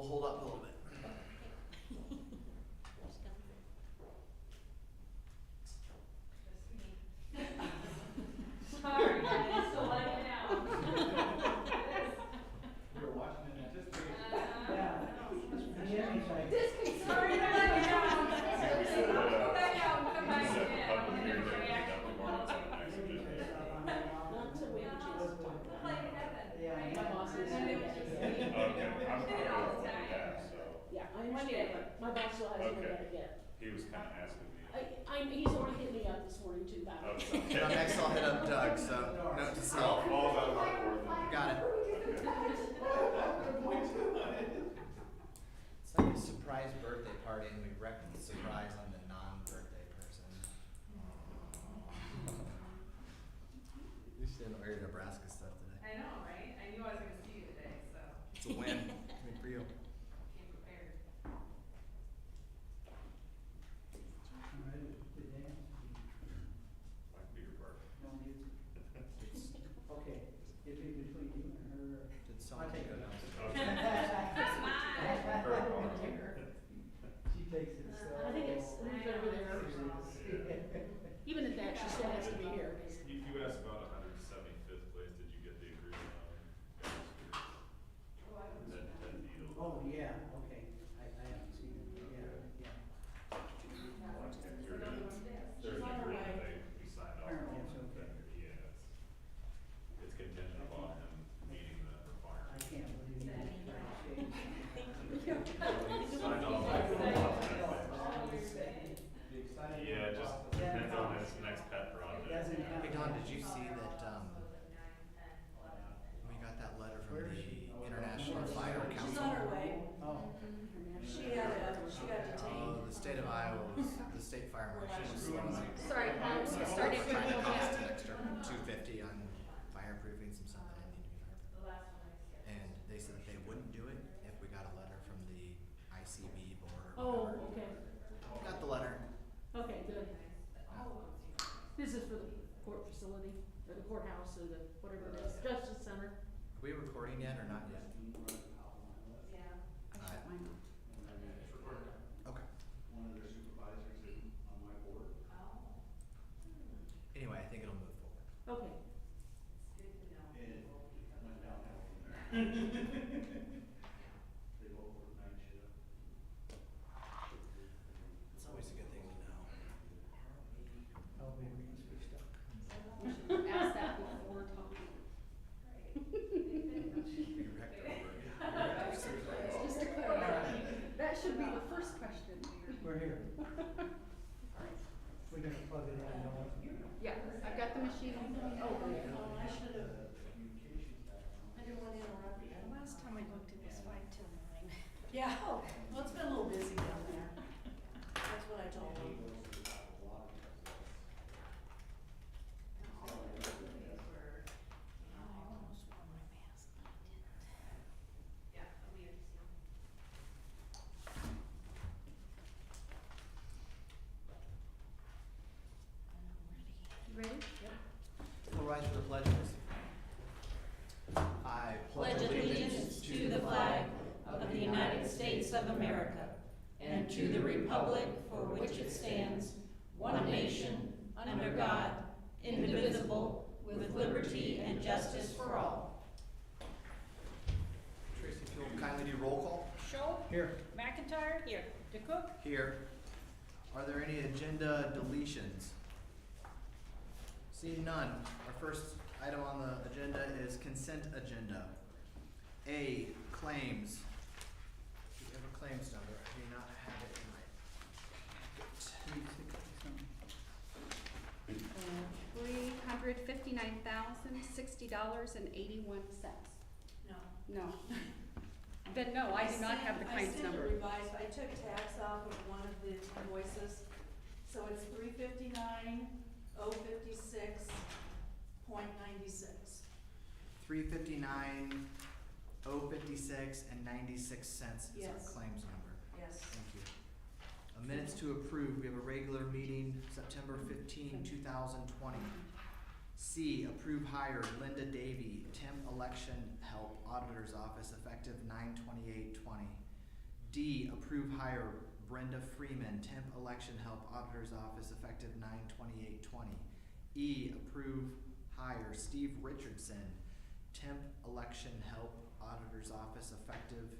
we'll hold up a little bit. Sorry, guys, so let it out. We were watching in anticipation. Sorry to let you down. Go back out and come back again. Not till we have a chance to talk. We'll play in heaven, right? My boss is. Okay, I'm Did it all the with time. that, so. Yeah, I understand, but my boss still hasn't done that yet. He was kinda asking me. He's already hit me up this morning too, about it. Okay. Up next, I'll hit up Doug, so note to self. Falls out of my court then. Got it. Okay. It's like a surprise birthday party and we wrecked the surprise on the non-birthday person. You should didn't wear your Nebraska stuff today. I know, right? I knew I was gonna see you today, so It's a win. Win for you. came prepared. Might be your part. It's, Okay, it'd be between you and her. did someone take it out? She takes it so. I think it's, who's over there. Even at that, she still has to be here. 'Cause You asked about 175th place, did you get the agreement on? That deal. Oh, yeah, okay, I haven't seen it, yeah. There's an agreement they, we signed off on. Apparently it's okay. Yeah, it's contingent upon him meeting the I requirements. can't believe you. Signed off on it. Yeah, it just depends on his next pet project. Hey Don, did you see that, we got that letter from the International Fire Council? She's on her way. Oh, She got detained. The state of Iowa was, the state fire marshal was slowing. Sorry, Trying started. to cost an extra $250 on fireproofing some stuff that didn't need to be fireproof. And they said that they wouldn't do it if we got a letter from the ICB board or Oh, whatever. okay. Got the letter. Okay, good. This is for the court facility, or the courthouse, or the, whatever it is, Justice Center. Are we recording yet or not yet? Yeah. I shut mine off. Okay. One of their supervisors is on my board. Oh, Anyway, I think it'll move forward. Okay. it's good to know. And it went downhill from there. They both work night shift. It's always a good thing to know. oh, maybe we can switch stuff. We should ask that before talking. We wrecked over. Just to clarify, that should be the first question. We're here. We're gonna plug it in, don't we? Yeah, I've got the machine. Oh, yeah. Oh, I should have, Communications background. I didn't want to interrupt you. Last time I looked, it was 5 till 9. Yeah, well, it's been a little busy down there. That's what I told And he them. goes to the top of a lot of stuff. I almost wore my mask, but I didn't. Yeah, I'll be interested. And I'm ready. You ready? Yep. We'll rise for the pledge, please. I Pledge allegiance to the flag of the United States of America and to the republic for which it stands, one nation, under God, indivisible, with liberty and justice for all. Tracy, if you'll kindly do roll call. Show. Here. McIntyre. Here. DeCook. Here. Are there any agenda deletions? Seeing none, our first item on the agenda is consent agenda. A, claims. Do we have a claims number? I do not have it in my $359,060.81. No. No. Then no, I do not have the claims I sent number. a revised, I took tax off of one of the invoices, so it's 359,056.96. 359,056 and 96 cents is our Yes. claims number. Yes. Thank you. Minutes to approve. We have a regular meeting, September 15, 2020. C, approve hire Linda Davy, temp election help auditor's office effective 9/28/20. D, approve hire Brenda Freeman, temp election help auditor's office effective 9/28/20. E, approve hire Steve Richardson, temp election help auditor's office effective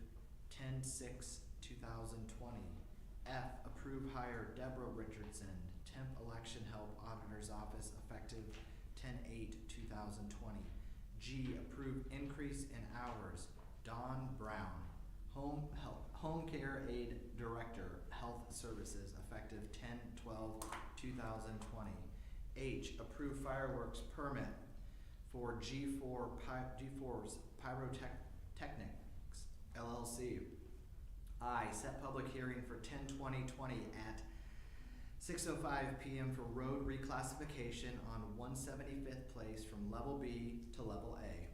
10/6/2020. F, approve hire Deborah Richardson, temp election help auditor's office effective 10/8/2020. G, approve increase in hours Dawn Brown, home care aide director, health services effective 10/12/2020. H, approve fireworks permit for G4's Pyrotechnics LLC. I, set public hearing for 10/20/20 at 6:05 p.m. for road reclassification on 175th Place from Level B to Level A.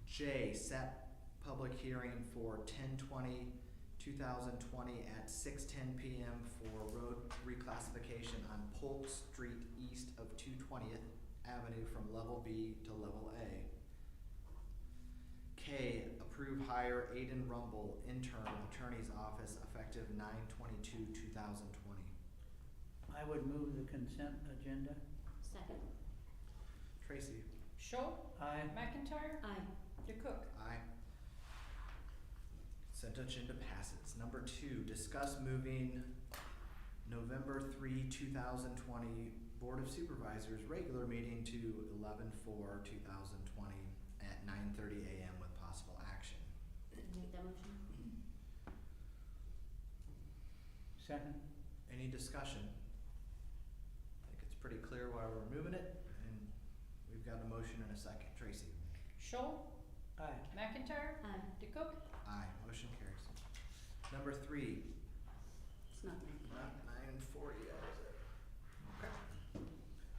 J, set public hearing for 10/20/2020 at 6:10 p.m. for road reclassification on Polk Street east of 220th Avenue from Level B to Level A. K, approve hire Aiden Rumble, intern, attorney's office, effective 9/22/2020. I would move the consent agenda. Second. Tracy? Scholl, Aye. McIntyre, Aye. DeCook. Aye. Consent agenda passes. Number 2, discuss moving November 3, 2020 Board of Supervisors regular meeting to 11/4/2020 at 9:30 a.m. with possible action. Make that motion. Second. Any discussion? I think it's pretty clear why we're moving it, and we've got a motion and a second. Tracy? Scholl, Aye. McIntyre, Aye. DeCook. Aye, motion carries. Number 3, It's not me. not 9:40 yet, is it? Okay.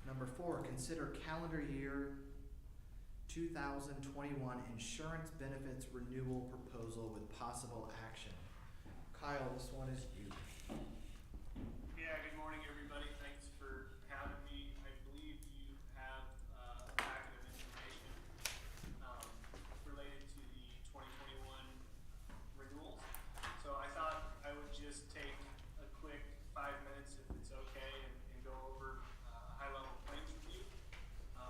Number 4, consider calendar year 2021 insurance benefits renewal proposal with possible action. Kyle, this one is you. Yeah, good morning, everybody. Thanks for having me. I believe you have a packet of information related to the 2021 renewals. So I thought I would just take a quick 5 minutes, if it's okay, and go over high-level claims review.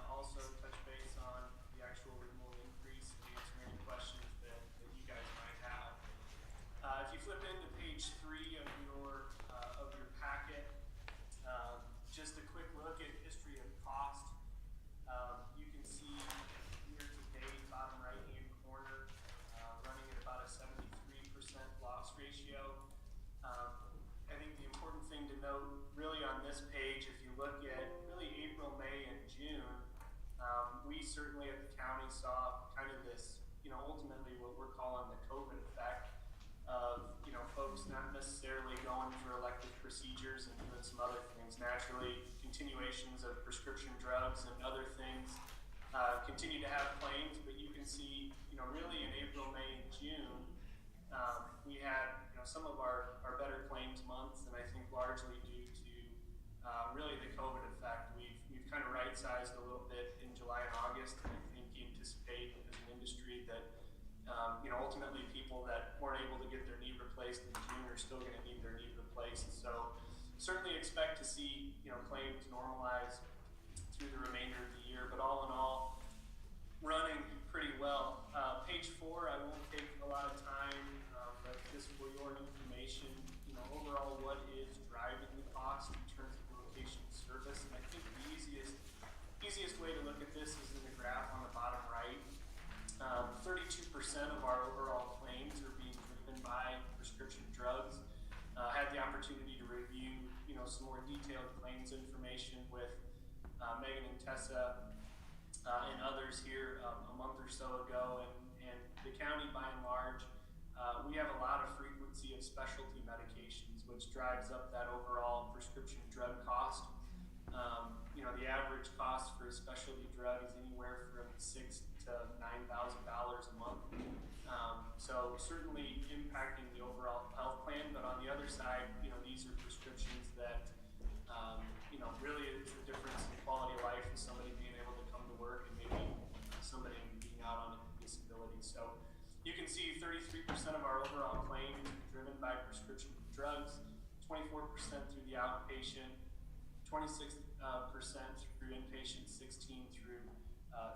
Also touch base on the actual renewal increase and answer any questions that you guys might have. If you flip into page 3 of your packet, just a quick look at history of cost. You can see year to date, bottom right hand corner, running at about a 73% loss ratio. I think the important thing to note really on this page, if you look at really April, May, and June, we certainly at the county saw kind of this, ultimately what we're calling the COVID effect of, folks not necessarily going for elective procedures and doing some other things. Naturally, continuations of prescription drugs and other things continue to have claims, but you can see, really in April, May, and June, we had, some of our better claims months, and I think largely due to really the COVID effect. We've kind of right-sized a little bit in July and August, and I think you anticipate as an industry that ultimately people that weren't able to get their knee replaced in June are still going to need their knee replaced. So certainly expect to see, claims normalize through the remainder of the year, but all in all, running pretty well. Page 4, I won't take a lot of time, but just for your information, overall what is driving the cost in terms of location service. And I think the easiest way to look at this is in the graph on the bottom right. 32% of our overall claims are being driven by prescription drugs. Had the opportunity to review, some more detailed claims information with Megan and Tessa and others here a month or so ago, and the county by and large, we have a lot of frequency of specialty medications, which drives up that overall prescription drug cost. The average cost for a specialty drug is anywhere from $6,000 to $9,000 a month. So certainly impacting the overall health plan, but on the other side, these are prescriptions that, really it's a difference in quality of life of somebody being able to come to work and maybe somebody being out on a disability. So, You can see 33% of our overall claims driven by prescription drugs, 24% through the outpatient, 26% through inpatient, 16%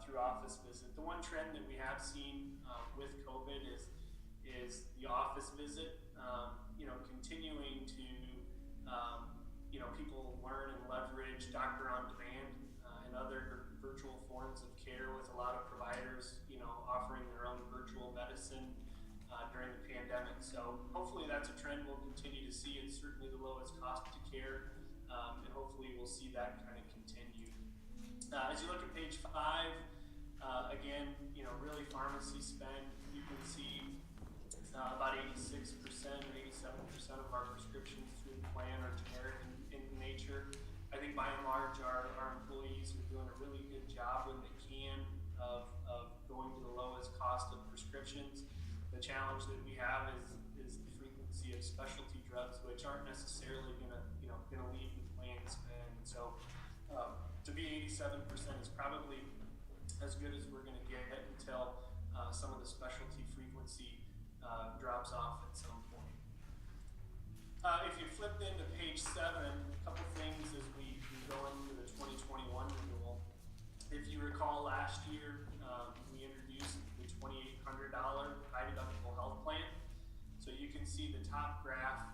through office visit. The one trend that we have seen with COVID is the office visit, continuing to people learn and leverage doctor on demand and other virtual forms of care, with a lot of providers, offering their own virtual medicine during the pandemic. So hopefully that's a trend we'll continue to see. It's certainly the lowest cost to care, and hopefully we'll see that kind of continue. As you look at page 5, again, really pharmacy spend, you can see about 86% or 87% of our prescriptions through the plan are generic in nature. I think by and large our employees are doing a really good job when they can of going to the lowest cost of prescriptions. The challenge that we have is the frequency of specialty drugs, which aren't necessarily gonna lead the plan spend. So to be 87% is probably as good as we're gonna get until some of the specialty frequency drops off at some point. If you flipped into page 7, a couple things as we go into the 2021 renewal. If you recall last year, we introduced the $2,800 high deductible health plan. So you can see the top graph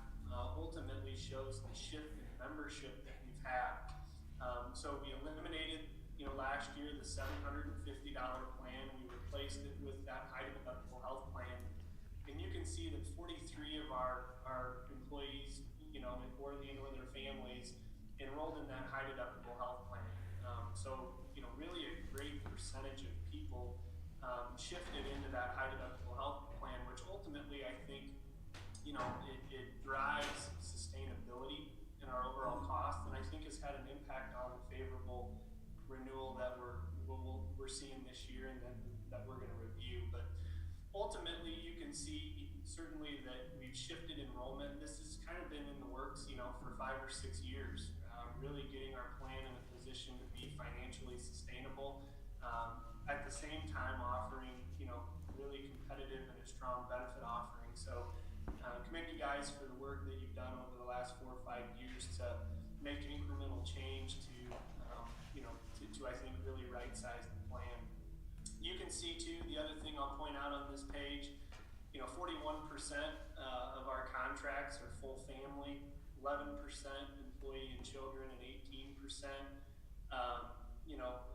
ultimately shows the shift in membership that we've had. So we eliminated, last year the $750 plan. We replaced it with that high deductible health plan. And you can see that 43 of our employees, or their families enrolled in that high deductible health plan. So, really a great percentage of people shifted into that high deductible health plan, which ultimately I think, it drives sustainability in our overall cost, and I think has had an impact on the favorable renewal that we're seeing this year and that we're going to review. But ultimately, you can see certainly that we've shifted enrollment. This has kind of been in the works, for 5 or 6 years, really getting our plan in a position to be financially sustainable, at the same time offering, really competitive and a strong benefit offering. So commend you guys for the work that you've done over the last 4 or 5 years to make an incremental change to I think really right-size the plan. You can see too, the other thing I'll point out on this page, 41% of our contracts are full family, 11% employee and children, and 18%,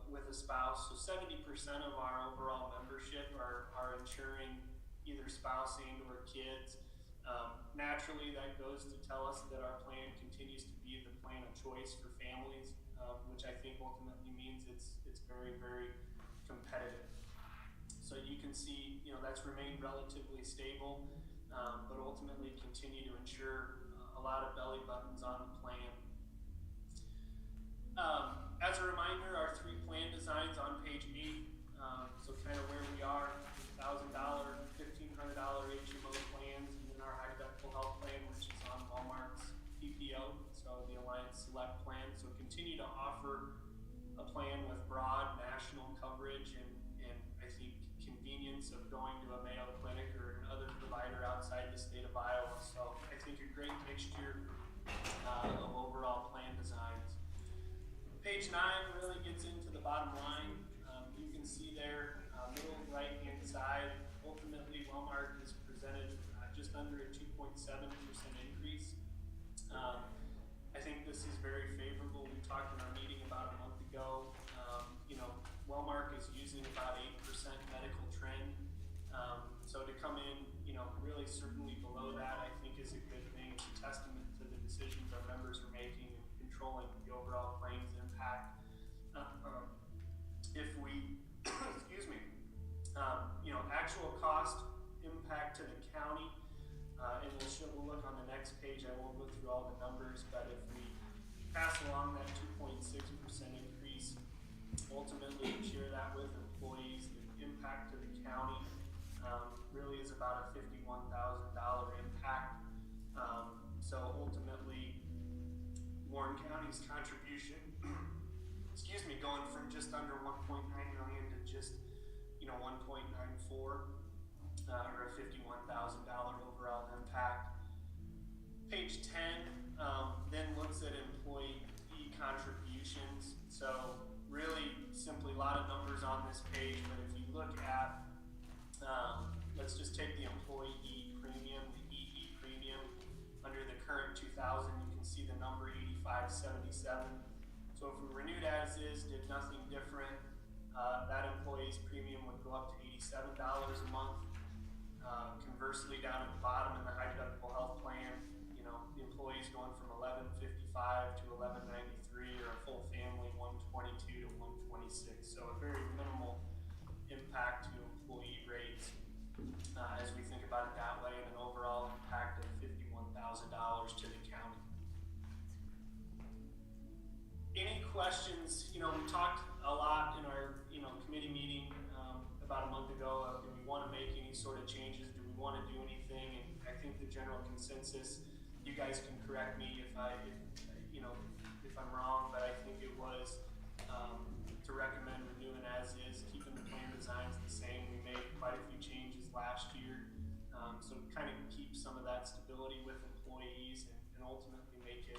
with a spouse. So 70% of our overall membership are insuring either spouse and or kids. Naturally, that goes to tell us that our plan continues to be the plan of choice for families, which I think ultimately means it's very, very competitive. So you can see, that's remained relatively stable, but ultimately continue to ensure a lot of belly buttons on the plan. As a reminder, our 3 plan designs on page 8, so kind of where we are, $1,000, $1,500 HMO plans, and then our high deductible health plan, which is on Walmart's PPO, so the Alliance Select plan. So continue to offer a plan with broad national coverage and I think convenience of going to a Mayo Clinic or another provider outside the state of Iowa. So I think a great mixture of overall plan designs. Page 9 really gets into the bottom line. You can see there, middle right-hand side, ultimately Walmart has presented just under a 2.7% increase. I think this is very favorable. We talked in our meeting about a month ago. Walmart is using about 8% medical trend. So to come in, really certainly below that, I think is a good thing. It's a testament to the decisions our members are making and controlling the overall claims impact. If we, excuse me, actual cost impact to the county, and we'll look on the next page. I won't go through all the numbers, but if we pass along that 2.6% increase, ultimately share that with employees, the impact to the county really is about a $51,000 impact. So ultimately, Warren County's contribution, going from just under 1.9 million to just 1.94. or a $51,000 overall impact. Page 10 then looks at employee contributions. So really simply a lot of numbers on this page, but if you look at, let's just take the employee premium, the EE premium. Under the current 2000, you can see the number 8577. So if we renewed as is, did nothing different, that employee's premium would go up to $87 a month. Conversely, down at the bottom in the high deductible health plan, you know, the employee's going from $1155 to $1193, or a full family $122 to $126. So a very minimal impact to employee rates as we think about it that way, and an overall impact of $51,000 to the county. Any questions? You know, we talked a lot in our committee meeting about a month ago. Do we want to make any sort of changes? Do we want to do anything? And I think the general consensus, you guys can correct me if I'm wrong, but I think it was to recommend renewing as is, keeping the plan designs the same. We made quite a few changes last year, so kind of keep some of that stability with employees and ultimately make it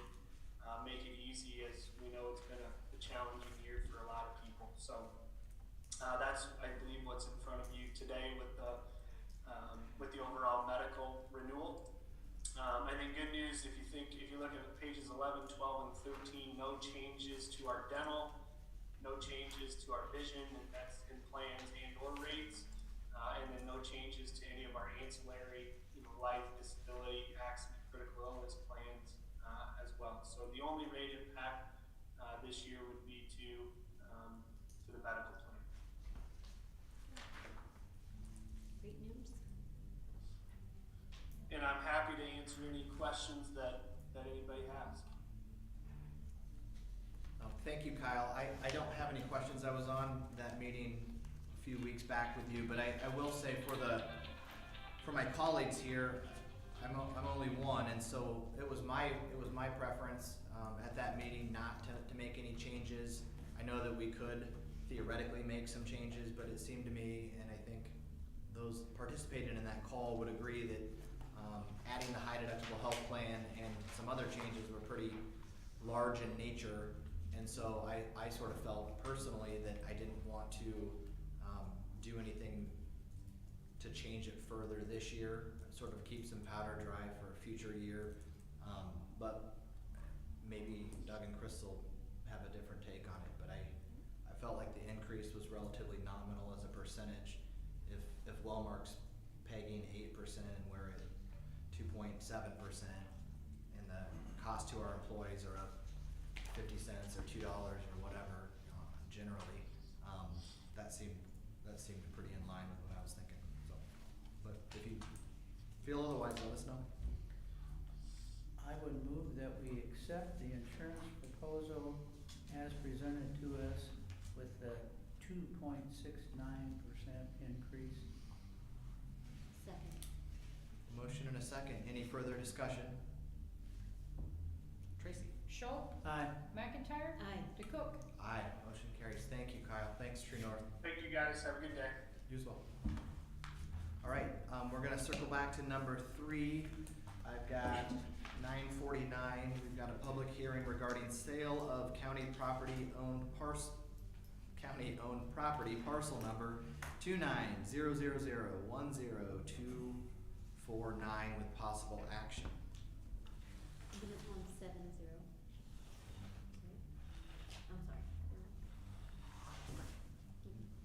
easy, as we know it's been a challenging year for a lot of people. So that's, I believe, what's in front of you today with the overall medical renewal. I think good news, if you look at pages 11, 12, and 13, no changes to our dental, no changes to our vision, and that's in plans and or rates, and then no changes to any of our ancillary, life, disability, accident, critical illness plans as well. So the only rate impact this year would be to the medical plan. Great news. And I'm happy to answer any questions that anybody has. Thank you, Kyle. I don't have any questions. I was on that meeting a few weeks back with you, but I will say for my colleagues here, I'm only one, and so it was my preference at that meeting not to make any changes. I know that we could theoretically make some changes, but it seemed to me, and I think those participating in that call would agree that adding the high deductible health plan and some other changes were pretty large in nature, and so I sort of felt personally that I didn't want to do anything to change it further this year, sort of keep some powder dry for a future year, but maybe Doug and Crystal have a different take on it, but I felt like the increase was relatively nominal as a percentage. If Wellmark's pegging 8% and we're at 2.7%, and the cost to our employees are up 50 cents or $2 or whatever, generally, that seemed pretty in line with what I was thinking. So, but if you feel otherwise, let us know. I would move that we accept the insurance proposal as presented to us with the 2.69% increase. Second. Motion and a second. Any further discussion? Tracy? Schultz, Aye. McIntyre, Aye. DeCook. Aye. Motion carries. Thank you, Kyle. Thanks, True North. Thank you, guys. Have a good day. You as well. All right, we're gonna circle back to number 3. I've got 9:49. We've got a public hearing regarding sale of county owned property, parcel number 29000100249 with possible action. I think it's 170. I'm sorry.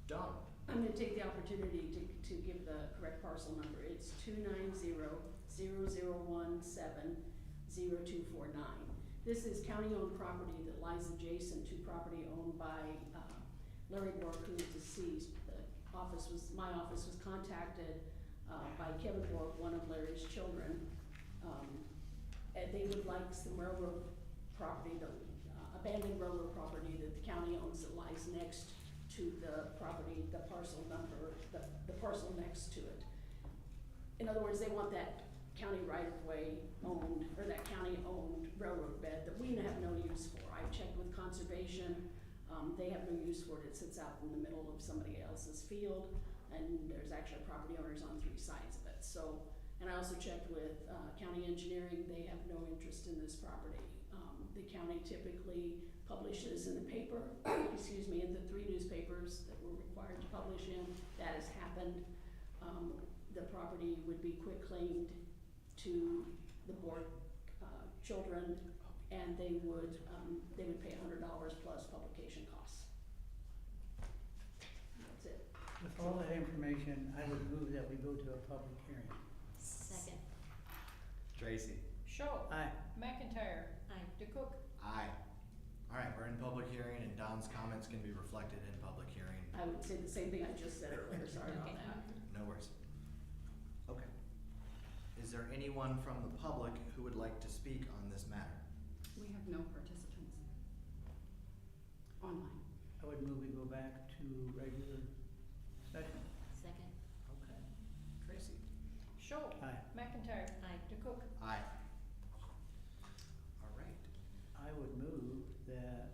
Done. I'm gonna take the opportunity to give the correct parcel number. It's 29000170249. This is county-owned property that lies adjacent to property owned by Larry Bork, who is deceased. My office was contacted by Kevin Bork, one of Larry's children. And they would like some railroad property, abandoned railroad property that the county owns that lies next to the property, the parcel number, the parcel next to it. In other words, they want that county right-of-way owned, or that county-owned railroad bed that we have no use for. I checked with conservation, they have no use for it. It sits out in the middle of somebody else's field. and there's actually property owners on 3 sides of it, so. And I also checked with, county engineering, they have no interest in this property. The county typically publishes in the paper, excuse me, in the 3 newspapers that we're required to publish in, that has happened. The property would be quitclaimed to the board, children, and they would pay $100 plus publication costs. That's it. With all that information, I would move that we go to a public hearing. Second. Tracy? Schultz. Aye. McIntyre. Aye. DeCook. Aye. Alright, we're in public hearing and Don's comments can be reflected in public hearing. I would say the same thing I just said earlier, sorry about Okay. that. No worries. Okay. Is there anyone from the public who would like to speak on this matter? We have no participants online. I would move we go back to regular session. Second. Okay. Tracy? Schultz. Aye. McIntyre. Aye. DeCook. Aye. Alright. I would move that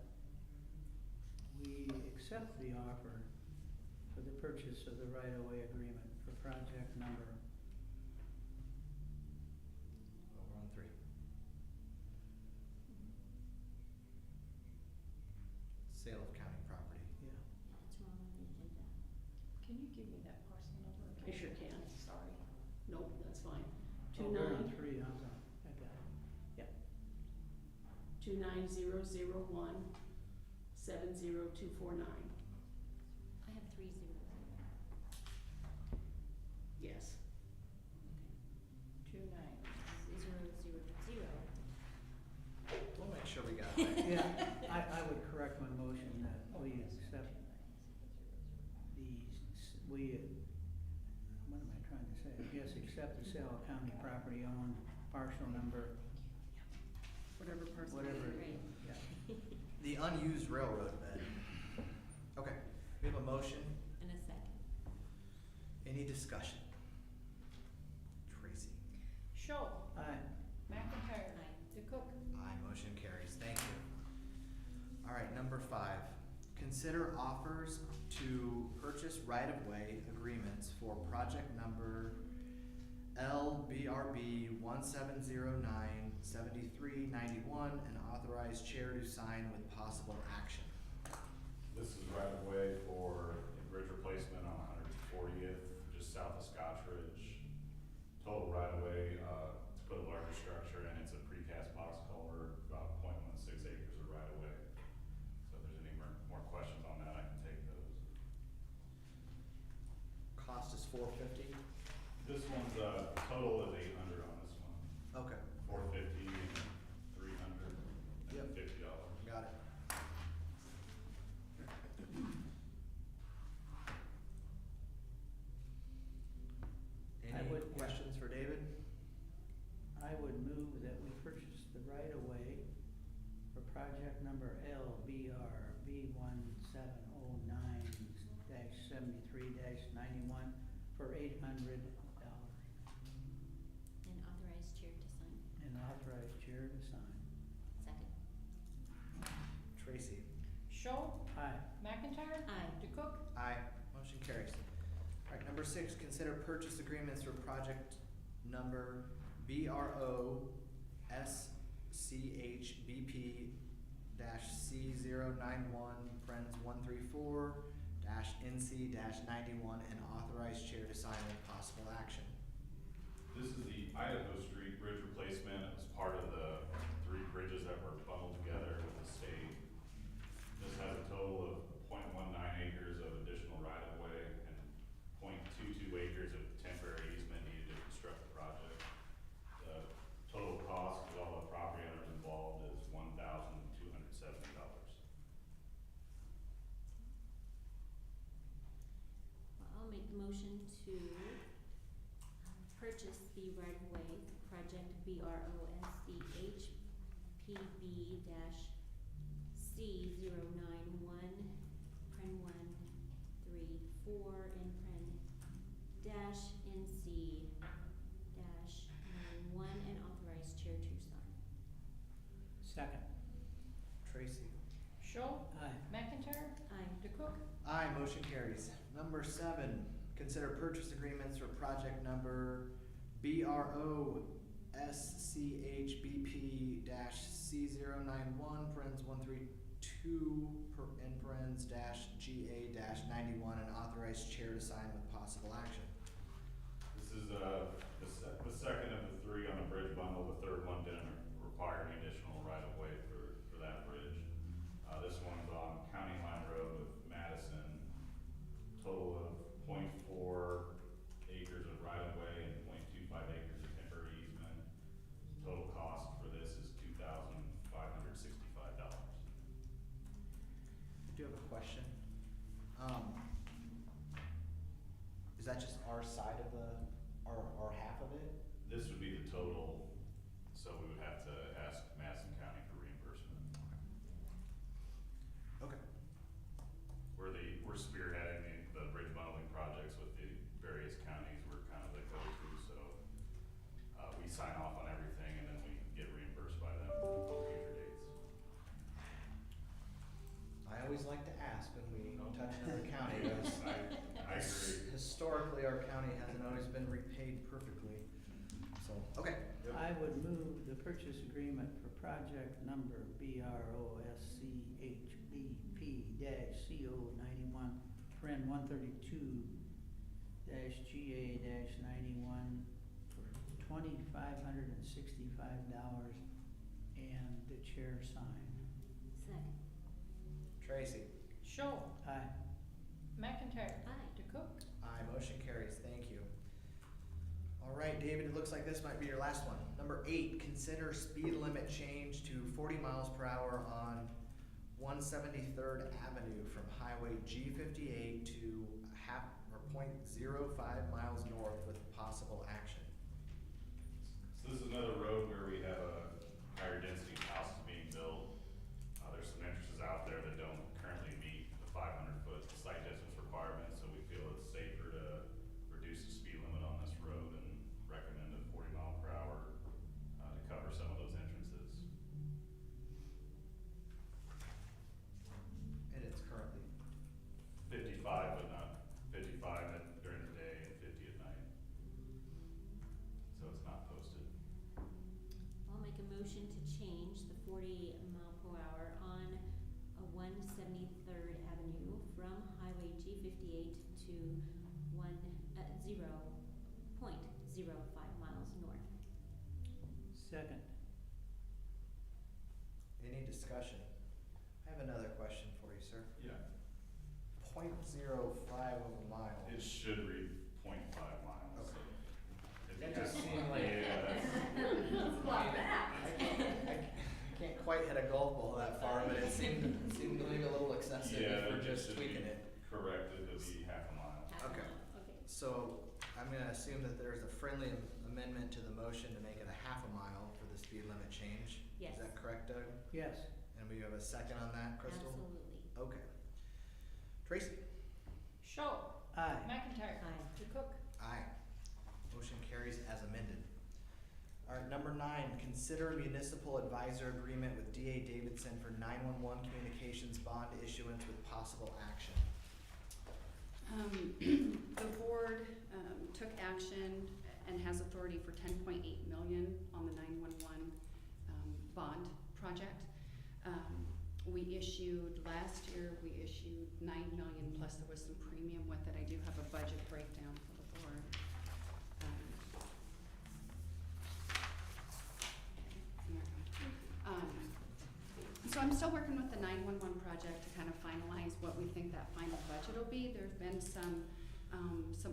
we accept the offer for the purchase of the right-of-way agreement for project number, Well, we're on 3. Sale of county property. yeah. That's wrong on the agenda. Can you give me that parcel number? I sure can, sorry. Nope, that's fine. Oh, we're on 29 3, huh? I got it. 29001 70249. I have 3 zeros. Yes. 29. 000. We'll make sure we got that. Yeah, I would correct my motion that we accept what am I trying to say? Yes, accept the sale of county property owned partial number, Whatever parcel. whatever, Right. yeah. The unused railroad bed. Okay, we have a motion. And a second. Any discussion? Tracy? Schultz. Aye. McIntyre. Aye. DeCook. Aye, motion carries. Thank you. Alright, number 5. Consider offers to purchase right-of-way agreements for project number LBRB 1709-7391 and authorize chair to sign with possible action. This is right of way for a bridge replacement on 140th, just south of Scotch Ridge. Total right of way, to put a larger structure in, it's a precast box culvert, about 0.16 acres of right of way. So if there's any more questions on that, I can take those. Cost is $450. This one's, total is 800 on this one. Okay, 450 and 300 Yep. and $50. got it. I Any would- questions for David? I would move that we purchase the right-of-way for project number LBRB 1709-73-91 for $800 And authorize chair to sign. and authorize chair to sign. Second. Tracy? Schultz. Aye. McIntyre. Aye. DeCook. Aye, motion carries. Alright, number 6, consider purchase agreements for project number BRO SCHBP-C091 134-NC-91 and authorize chair to sign with possible action. This is the Idaho Street Bridge replacement. It was part of the 3 bridges that were bundled together with the state. This has a total of 0.19 acres of additional right-of-way and 0.22 acres of temporary easement needed to construct the project. The total cost with all the property owners involved is $1,270. Well, I'll make the motion to purchase the right-of-way for project BROSCHPB-C091-134 -NC-91 and authorize chair to sign. Second. Tracy? Schultz. Aye. McIntyre. Aye. DeCook. Aye, motion carries. Number 7, consider purchase agreements for project number BRO-SCHBP-C091, parens 132, GA-91, and authorize chair to sign with possible action. This is, the second of the three on the bridge bundle. The third one didn't require any additional right-of-way for that bridge. This one's on County Line Road with Madison, total of 0.4 acres of right-of-way and 0.25 acres of temporary easement. Total cost for this is $2,565. I do have a question. Is that just our side of our half of it? This would be the total, so we would have to ask Madison County for reimbursement. Okay. We're spearheading the bridge bundling projects with the various counties. We're kind of the go-to, so, we sign off on everything and then we get reimbursed by them for future dates. I always like to ask when we touch another county, because I agree. historically, our county hasn't always been repaid perfectly. So, okay. I would move the purchase agreement for project number BROSCHBP-CO91, paren 132 GA-91 for $2,565 and the chair sign. Second. Tracy? Show, Aye. McIntyre. Aye. DeCook. Aye, motion carries, thank you. All right, David, it looks like this might be your last one. Number 8, consider speed limit change to 40 miles per hour on 173rd Avenue from Highway G58 to 0.05 miles north with possible action. So this is another road where we have a higher density of houses being built. There's some entrances out there that don't currently meet the 500-foot site distance requirement, so we feel it's safer to reduce the speed limit on this road and recommend a 40 mile per hour to cover some of those entrances. And it's currently 55, but not 55 during the day and 50 at night. So it's not posted. I'll make a motion to change the 40 mile per hour on 173rd Avenue from Highway G58 to 0.05 miles north. Second. any discussion. I have another question for you, sir. Yeah. 0.05 of a mile. It should read 0.5 miles. Okay. If That you just have- seemed like- Yeah, that's- I can't quite hit a golf ball that far, but it seemed maybe a little excessive Yeah, if we're it just should tweaking be it. corrected to be half a mile. Half a Okay. mile, okay. So I'm gonna assume that there's a friendly amendment to the motion to make it a half a mile for the speed limit change. Yes. Is that correct, Doug? Yes. And we have a second on that, Crystal? Absolutely. Okay. Tracy? Show, Aye. McIntyre. Aye. DeCook. Aye. Motion carries as amended. All right, number 9, consider municipal advisor agreement with DA Davidson for 911 communications bond issuance with possible action. The board, took action and has authority for 10.8 million on the 911, bond project. We issued, last year, we issued 9 million, plus there was some premium with it. I do have a budget breakdown for the board. So I'm still working with the 911 project to kind of finalize what we think that final budget will be. There's been some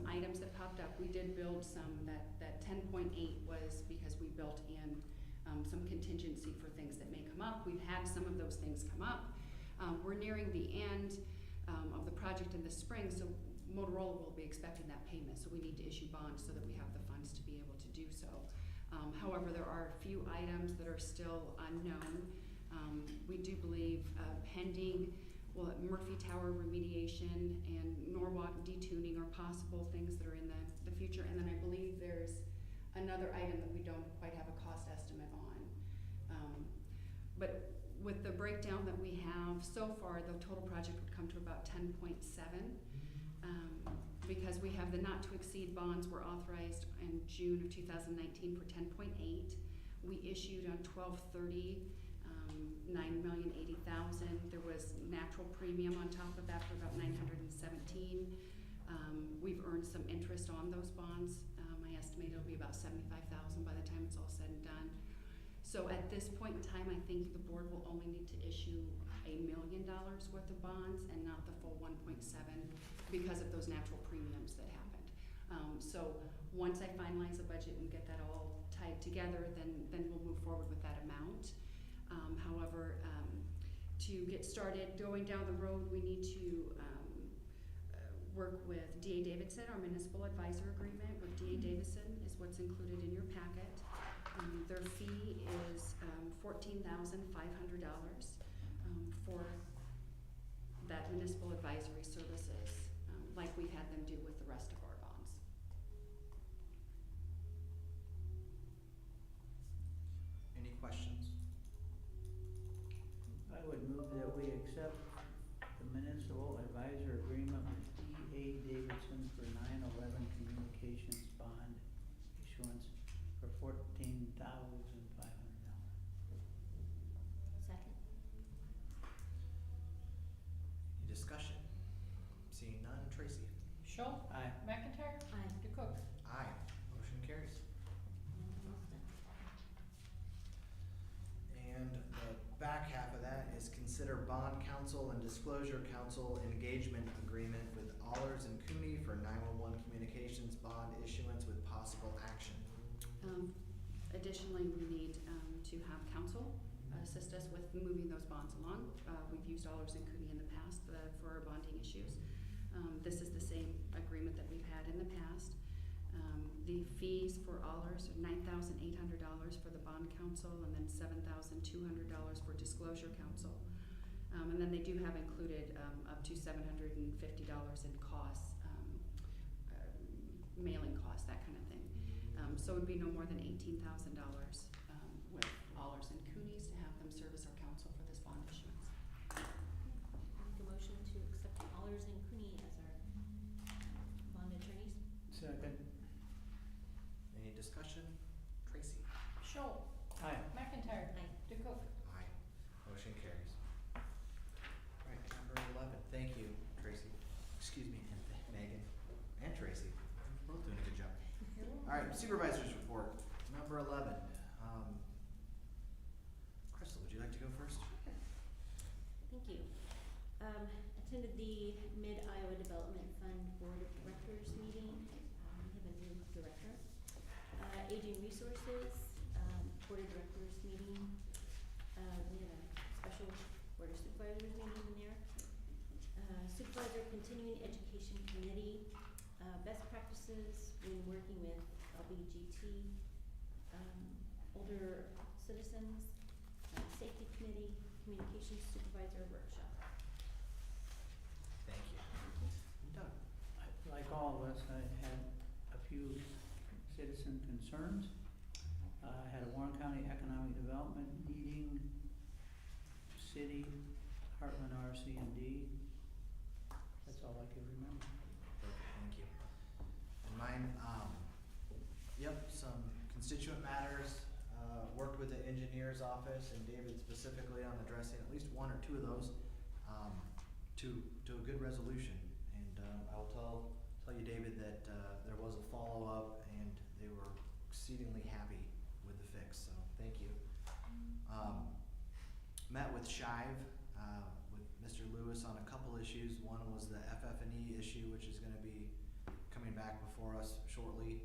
items that popped up. We did build some, that 10.8 was because we built in some contingency for things that may come up. We've had some of those things come up. We're nearing the end of the project in the spring, so Motorola will be expecting that payment, so we need to issue bonds so that we have the funds to be able to do so. However, there are a few items that are still unknown. We do believe pending, Murphy Tower remediation and Norwalk detuning are possible things that are in the future. And then I believe there's another item that we don't quite have a cost estimate on. But with the breakdown that we have so far, the total project would come to about 10.7. because we have the not to exceed bonds were authorized in June of 2019 for 10.8. We issued on 12/30, 9,080,000. There was natural premium on top of that for about 917. We've earned some interest on those bonds. I estimate it'll be about 75,000 by the time it's all said and done. So at this point in time, I think the board will only need to issue $1 million worth of bonds and not the full 1.7 because of those natural premiums that happened. So once I finalize the budget and get that all tied together, then we'll move forward with that amount. However, to get started going down the road, we need to work with D.A. Davidson. Our municipal advisor agreement with D.A. Davidson is what's included in your packet. Their fee is $14,500 for that municipal advisory services, like we've had them do with the rest of our bonds. Any questions? I would move that we accept the municipal advisor agreement with D.A. Davidson for 9/11 communications bond issuance for $14,500. Second. Any discussion? Seeing none, Tracy? Schultz. Aye. McIntyre. Aye. DeCook. Aye. Motion carries. And the back half of that is consider bond counsel and disclosure counsel engagement agreement with Allers and Cooney for 911 communications bond issuance with possible action. Additionally, we need to have counsel assist us with moving those bonds along. We've used Allers and Cooney in the past for our bonding issues. This is the same agreement that we've had in the past. The fees for Allers are $9,800 for the bond counsel and then $7,200 for disclosure counsel. And then they do have included up to $750 in costs, mailing costs, that kind of thing. So it would be no more than $18,000 with Allers and Cooney's to have them serve as our counsel for this bond issuance. Make a motion to accept Allers and Cooney as our bond attorneys. Second. Any discussion? Tracy? Schultz. Aye. McIntyre. Aye. DeCook. Aye. Motion carries. All right, number 11. Thank you, Tracy. Excuse me, and Megan and Tracy. You're both doing a good job. All right, supervisors report. Number 11. Crystal, would you like to go first? Thank you. Attended the Mid-Iowa Development Fund Board of Directors meeting. We have a new director. Aging Resources, Board of Directors meeting. We had a special Board of Supervisors meeting in there. Supervisor Continuing Education Committee, best practices when working with LBGT, older citizens, Safety Committee, Communications Supervisor Workshop. Thank you. Doug? Like all of us, I had a few citizen concerns. I had a Warren County Economic Development meeting, city, Heartland RC&D. That's all I can remember. Perfect, thank you. And mine, some constituent matters, worked with the engineer's office and David specifically on addressing at least one or two of those, to a good resolution. And, I will tell you, David, that, there was a follow-up and they were exceedingly happy with the fix, so thank you. Met with Shive, with Mr. Lewis on a couple issues. One was the FF&E issue, which is gonna be coming back before us shortly.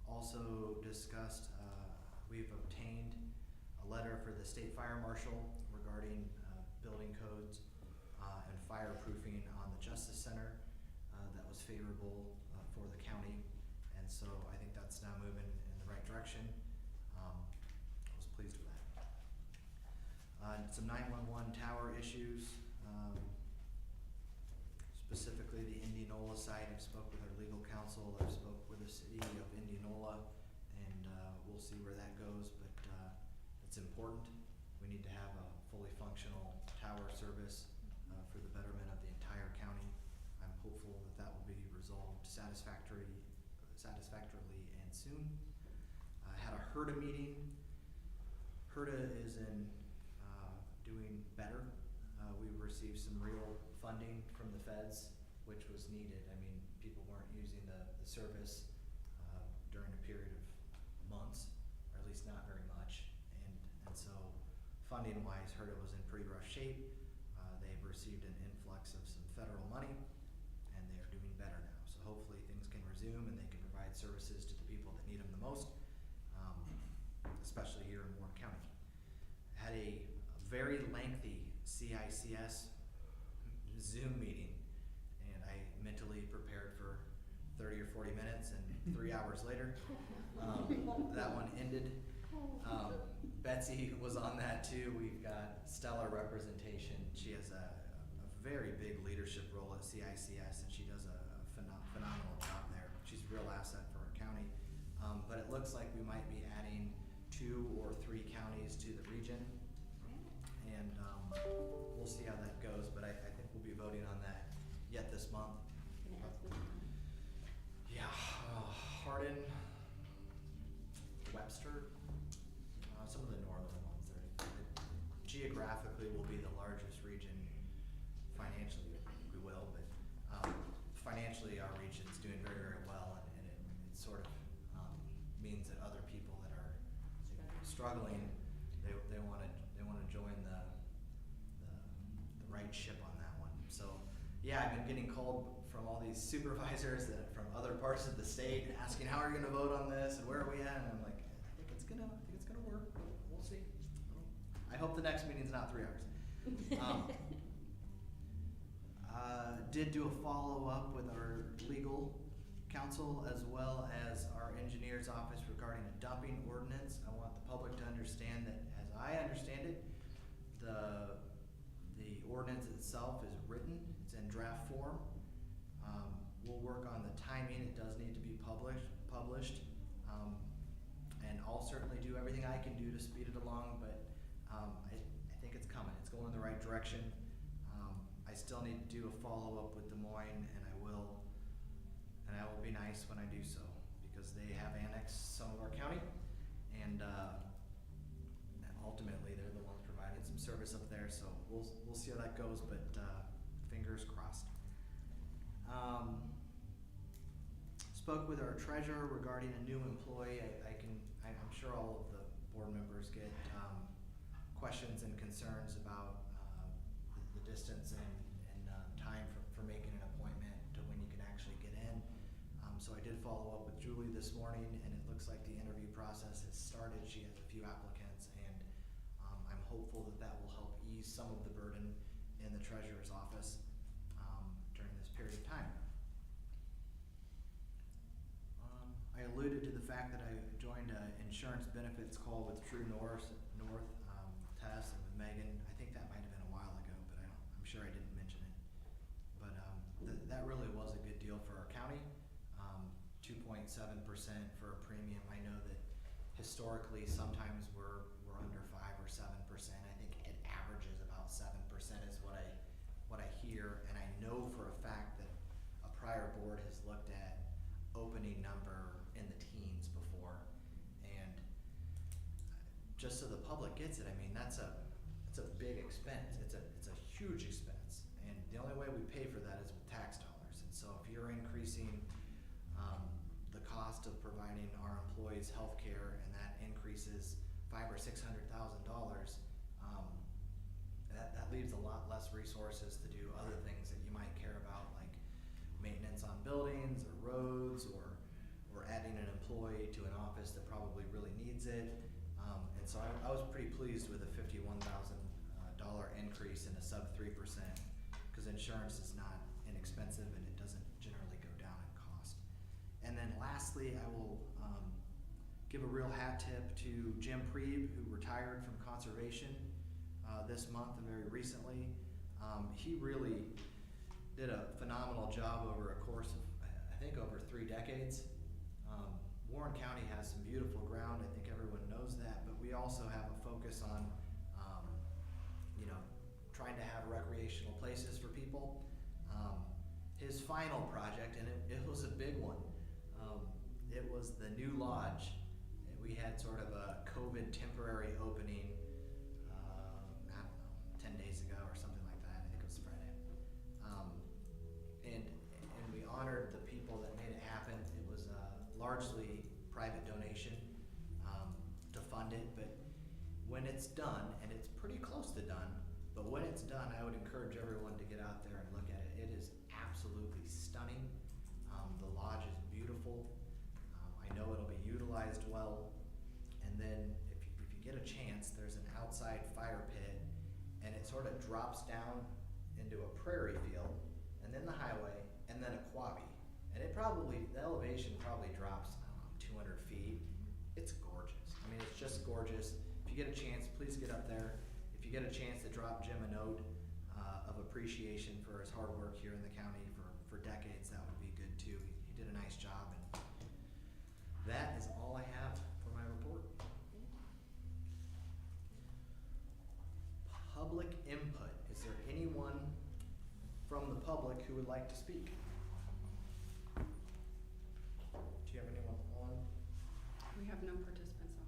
Also discussed, we've obtained a letter for the state fire marshal regarding, building codes, and fireproofing on the Justice Center, that was favorable, for the county. And so I think that's now moving in the right direction. I was pleased with that. Some 911 tower issues, specifically the Indianola site. I've spoke with our legal counsel, I've spoke with the city of Indianola, and we'll see where that goes, but it's important. We need to have a fully functional tower service for the betterment of the entire county. I'm hopeful that that will be resolved satisfactorily and soon. I had a HERDA meeting. HERDA is doing better. We received some real funding from the feds, which was needed. I mean, people weren't using the service during a period of months, or at least not very much. And so funding wise, HERDA was in pretty rough shape. They've received an influx of some federal money, and they are doing better now. So hopefully things can resume and they can provide services to the people that need them the most, especially here in Warren County. Had a very lengthy CICS Zoom meeting, and I mentally prepared for 30 or 40 minutes, and 3 hours later, that one ended. Betsy was on that too. We've got stellar representation. She has a very big leadership role at CICS, and she does a phenomenal job there. She's a real asset for our county. But it looks like we might be adding 2 or 3 counties to the region, and we'll see how that goes, but I think we'll be voting on that yet this month. Can I ask which one? Yeah, Hardin, Webster, some of the northern ones. Geographically will be the largest region. Financially, we will, but financially our region's doing very, very well, and it sort of means that other people that are struggling, they wanna join the right ship on that one. So yeah, I've been getting called from all these supervisors that from other parts of the state asking how are you gonna vote on this and where are we at, and I'm like, I think it's gonna work. We'll see. I hope the next meeting's not 3 hours. Did do a follow-up with our legal counsel as well as our engineer's office regarding a dumping ordinance. I want the public to understand that, as I understand it, the ordinance itself is written, it's in draft form. We'll work on the timing. It does need to be published. And I'll certainly do everything I can do to speed it along, but I think it's coming. It's going in the right direction. I still need to do a follow-up with Des Moines, and I will be nice when I do so, because they have annexed some of our county, and ultimately they're the ones providing some service up there, so we'll see how that goes, but fingers crossed. Spoke with our treasurer regarding a new employee. I'm sure all of the board members get questions and concerns about the distance and time for making an appointment to when you can actually get in. So I did follow up with Julie this morning, and it looks like the interview process has started. She has a few applicants, and I'm hopeful that will help ease some of the burden in the treasurer's office during this period of time. I alluded to the fact that I joined an insurance benefits call with True North, Tess, and with Megan. I think that might have been a while ago, but I'm sure I didn't mention it. But that really was a good deal for our county. 2.7% for a premium. I know that historically sometimes we're under 5 or 7%. I think it averages about 7% is what I hear, and I know for a fact that a prior board has looked at opening number in the teens before, and just so the public gets it, I mean that's a big expense. It's a huge expense, and the only way we pay for that is with tax dollars. And so if you're increasing the cost of providing our employees health care, and that increases $500,000 or $600,000, that leaves a lot less resources to do other things that you might care about, like maintenance on buildings or roads, or adding an employee to an office that probably really needs it. And so I was pretty pleased with a $51,000 increase in a sub 3%, because insurance is not inexpensive and it doesn't generally go down in cost. And then lastly, I will give a real hat tip to Jim Priebe, who retired from conservation this month and very recently. He really did a phenomenal job over a course of, I think, over 3 decades. Warren County has some beautiful ground. I think everyone knows that, but we also have a focus on trying to have recreational places for people. his final project, and it was a big one. It was the new lodge. And we had sort of a COVID temporary opening, I don't know, 10 days ago or something like that. I think it was Friday. And we honored the people that made it happen. It was a largely private donation to fund it, but when it's done, and it's pretty close to done, but when it's done, I would encourage everyone to get out there and look at it. It is absolutely stunning. The lodge is beautiful. I know it'll be utilized well. And then if you get a chance, there's an outside fire pit, and it sort of drops down into a prairie field, and then the highway, and then a quabbie. And the elevation probably drops, I don't know, 200 feet. It's gorgeous. I mean, it's just gorgeous. If you get a chance, please get up there. If you get a chance to drop Jim a note of appreciation for his hard work here in the county for decades, that would be good too. He did a nice job, and that is all I have for my report. Public input. Is there anyone from the public who would like to speak? Do you have anyone on? We have no participants on.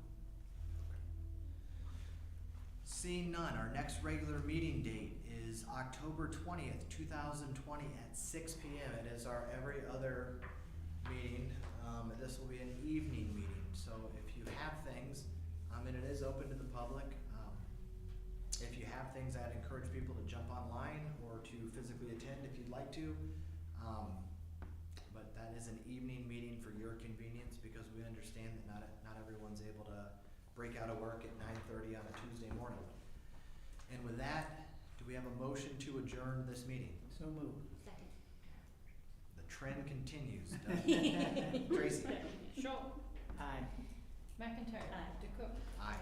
Seeing none, our next regular meeting date is October 20th, 2020 at 6 p.m. It is our every other meeting. This will be an evening meeting, so if you have things, and it is open to the public, if you have things, I'd encourage people to jump online or to physically attend if you'd like to. But that is an evening meeting for your convenience, because we understand that not everyone's able to break out of work at 9:30 on a Tuesday morning. And with that, do we have a motion to adjourn this meeting? So moved. Second. The trend continues, doesn't it? Tracy? Schultz, Aye. McIntyre. Aye. DeCook. Aye.